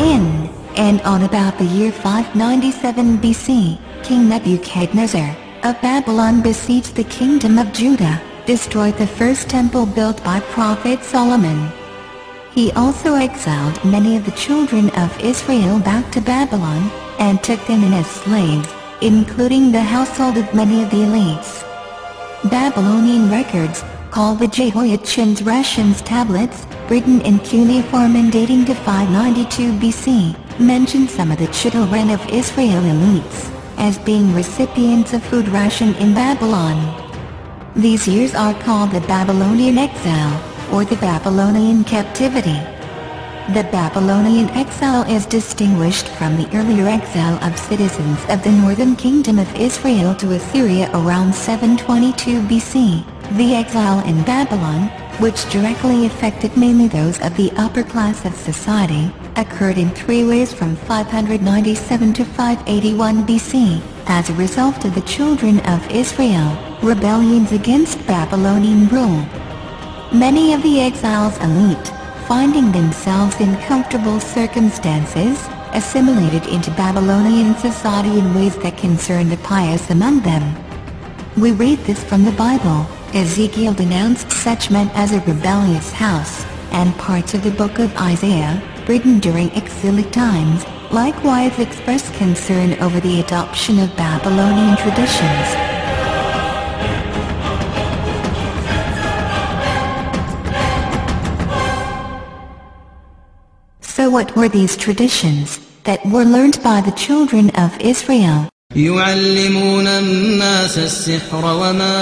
In and on about the year 597 BC, King Nebuchadnezzar of Babylon besieged the kingdom of Judah, destroyed the first temple built by Prophet Solomon. He also exiled many of the children of Israel back to Babylon, and took them in as slaves, including the household of many of the elites. Babylonian records, called the Jehoiachin's Rations tablets, written in cuneiform and dating to 592 BC, mention some of the children of Israel elites as being recipients of food ration in Babylon. These years are called the Babylonian exile, or the Babylonian captivity. The Babylonian exile is distinguished from the earlier exile of citizens of the northern kingdom of Israel to Assyria around 722 BC. The exile in Babylon, which directly affected mainly those of the upper class of society, occurred in three ways from 597 to 581 BC, as a result of the children of Israel, rebellions against Babylonian rule. Many of the exiles' elite, finding themselves in comfortable circumstances, assimilated into Babylonian society in ways that concerned the pious among them. We read this from the Bible. Ezekiel denounced such men as a rebellious house, and parts of the book of Isaiah, written during exilic times, likewise expressed concern over the adoption of Babylonian traditions. So what were these traditions that were learned by the children of Israel? يعلمون الناس السحر وما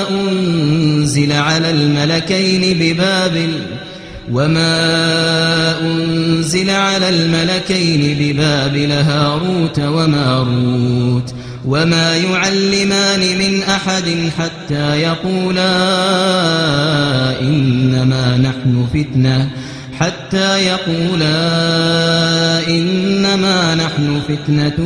أنزل على الملكين ببابل هاروت وماروت وما يعلمان من أحد حتى يقولا إنما نحن فتنة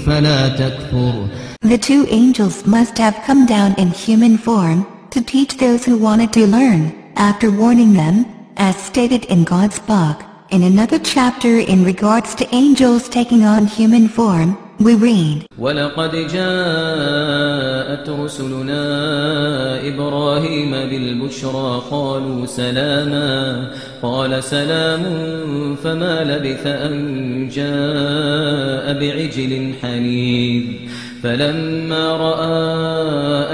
فلا تكفر. The two angels must have come down in human form to teach those who wanted to learn, after warning them, as stated in God's book. In another chapter in regards to angels taking on human form, we read, وَلَقَدْ جَاءَتْ رُسُلُنَا إِبْرَاهِيمَ بِالْبُشْرَى قَالُوا سَلَامًا قَالَ سَلَامٌ فَمَا لَبِثَ أَنْ جَاءَ بِعِجْلٍ حَنِيذٍ فَلَمَّا رَأَى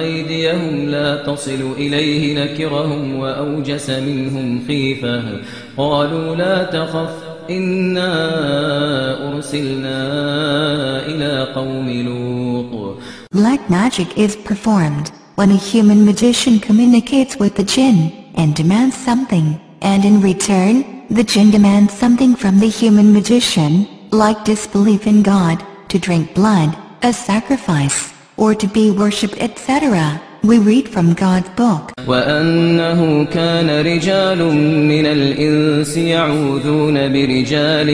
أَيْدِيَهُمْ لَا تَصِلُ إِلَيْهِ نَكِرَهُمْ وَأَوْجَسَ مِنْهُمْ خِيفَةً قَالُوا لَا تَخَفْ إِنَّا أُرْسِلْنَا إِلَى قَوْمِ لُوطٍ. Black magic is performed when a human magician communicates with the jinn and demands something, and in return, the jinn demands something from the human magician, like disbelief in God, to drink blood, a sacrifice, or to be worshipped, etc. We read from God's book. وَأَنَّهُ كَانَ رِجَالٌ مِّنَ الْإِنسِ يَعُوذُونَ بِرِجَالٍ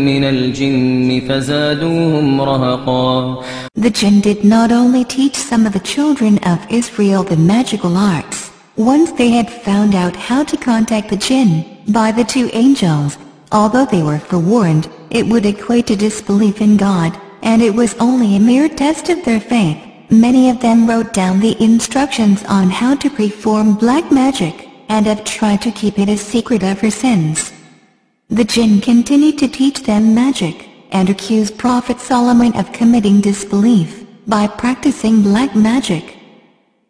مِّنَ الْجِنِّ فَزَادُوهُمْ رَهَقًا. The jinn did not only teach some of the children of Israel the magical arts, once they had found out how to contact the jinn, by the two angels, although they were forewarned, it would equate to disbelief in God, and it was only a mere test of their faith. Many of them wrote down the instructions on how to perform black magic, and have tried to keep it a secret ever since. The jinn continued to teach them magic, and accused Prophet Solomon of committing disbelief, by practicing black magic.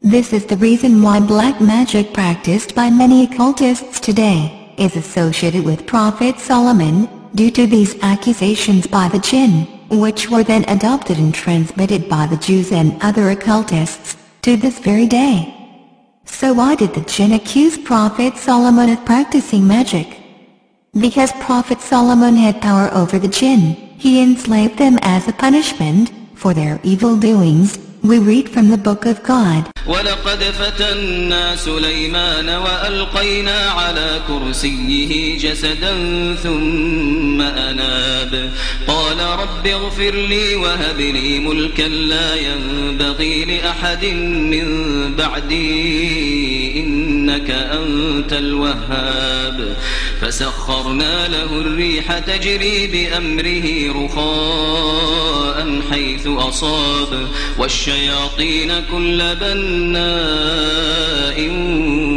This is the reason why black magic practiced by many occultists today, is associated with Prophet Solomon, due to these accusations by the jinn, which were then adopted and transmitted by the Jews and other occultists, to this very day. So why did the jinn accuse Prophet Solomon of practicing magic? Because Prophet Solomon had power over the jinn, he enslaved them as a punishment for their evil doings. We read from the book of God. وَلَقَدْ فَتَنَّا سُلَيْمَانَ وَأَلْقَيْنَا عَلَى كُرْسِيِّهِ جَسَدًا ثُمَّ أَنَابَ قَالَ رَبِّ اغْفِرْ لِي وَهَبْ لِي مُلْكًا لَا يَنبَغِي لِأَحَدٍ مِّن بَعْدِي إنك أنت الوهاب فسخرنا له الريح تجري بأمره رخاء حيث أصاب والشياطين كل بناء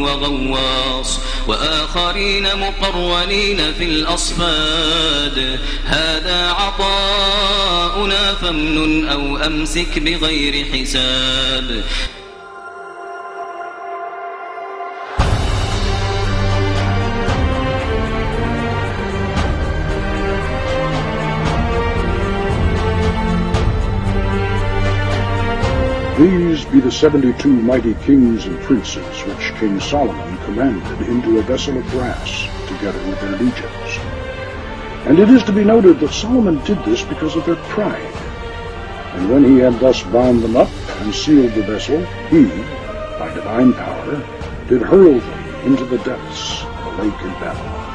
وغواص وآخرين مقرنين في الأصفاد هذا عطاؤنا فامنن أو أمسك بغير حساب These be the 72 mighty kings and princes which King Solomon commanded into a vessel of brass, together with their legions. And it is to be noted that Solomon did this because of their pride. And when he had thus bound them up and sealed the vessel, he, by divine power, did hurl them into the depths of the lake in Babylon.